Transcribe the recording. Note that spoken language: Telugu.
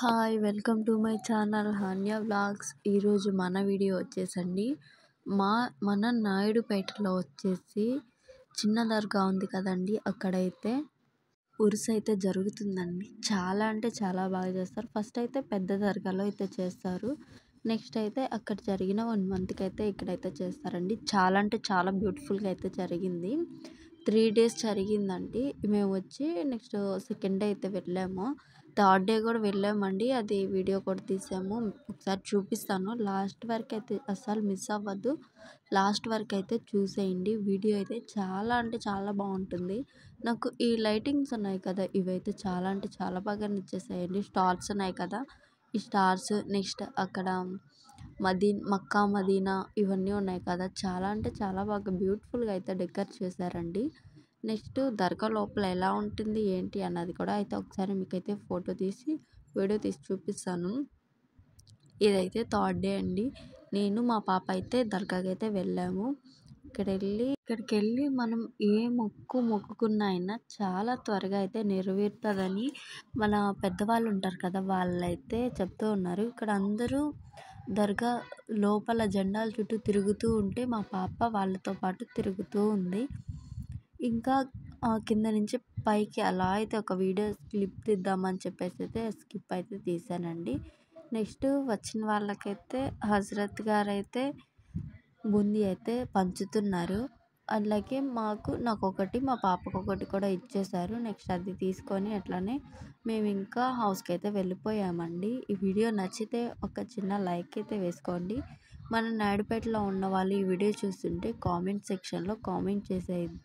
Hi welcome to my channel Hanya vlogs. ఈరోజు మన వీడియో వచ్చేసండి మన నాయుడుపేటలో వచ్చేసి చిన్న దర్గా ఉంది కదండి, అక్కడైతే ఉరుసు అయితే జరుగుతుందండి. చాలా అంటే చాలా బాగా చేస్తారు. ఫస్ట్ అయితే పెద్ద దర్గాలో అయితే చేస్తారు. నెక్స్ట్ అయితే అక్కడ జరిగిన 1 మంత్కి అయితే ఇక్కడైతే చేస్తారండి. చాలా అంటే చాలా బ్యూటిఫుల్గా అయితే జరిగింది. 3 డేస్ జరిగిందండి. మేము వచ్చి నెక్స్ట్ సెకండ్ డే అయితే వెళ్ళాము. థర్డ్ డే కూడా వెళ్ళామండి. అది వీడియో కూడా తీసాము. ఒకసారి చూపిస్తాను. లాస్ట్ వరకు అయితే అస్సలు మిస్ అవ్వద్దు. లాస్ట్ వరకు అయితే చూసేయండి. వీడియో అయితే చాలా అంటే చాలా బాగుంటుంది. నాకు ఈ లైటింగ్స్ ఉన్నాయి కదా, ఇవైతే చాలా అంటే చాలా బాగా నచ్చేసాయండి. స్టార్స్ ఉన్నాయి కదా, ఈ స్టార్స్ నెక్స్ట్ అక్కడ మక్కా మదీనా ఇవన్నీ ఉన్నాయి కదా, చాలా అంటే చాలా బాగా బ్యూటిఫుల్గా అయితే డెకర్ చేశారండి. నెక్స్ట్ దర్గా లోపల ఎలా ఉంటుంది ఏంటి అన్నది కూడా అయితే ఒకసారి మీకైతే వీడియో తీసి చూపిస్తాను. ఇదైతే థర్డ్ డే అండి. నేను మా పాప అయితే దర్గాకి అయితే వెళ్ళాము. ఇక్కడికి వెళ్ళి మనం ఏ మొక్కుకున్నా అయినా చాలా త్వరగా అయితే నెరవేరుతుందని మన పెద్దవాళ్ళు ఉంటారు కదా, వాళ్ళైతే చెప్తూ ఉన్నారు. ఇక్కడ అందరూ దర్గా లోపల జెండాల చుట్టూ తిరుగుతూ ఉంటే మా పాప వాళ్ళతో పాటు తిరుగుతూ ఉంది. ఇంకా కింద నుంచి పైకి అలా అయితే ఒక వీడియో క్లిప్ తీద్దామని చెప్పేసి అయితే స్కిప్ అయితే తీసానండి. నెక్స్ట్ వచ్చిన వాళ్ళకైతే హజరత్ గారు అయితే బూందీ అయితే పంచుతున్నారు. అలాగే నాకొకటి మా పాపకు ఒకటి కూడా ఇచ్చేశారు. నెక్స్ట్ అది తీసుకొని అట్లానే మేము ఇంకా హౌస్కి అయితే వెళ్ళిపోయామండి. ఈ వీడియో నచ్చితే ఒక చిన్న లైక్ అయితే వేసుకోండి. మన నాయుడుపేటలో ఉన్న వాళ్ళు ఈ వీడియో చూస్తుంటే కామెంట్ సెక్షన్లో కామెంట్ చేసేయండి.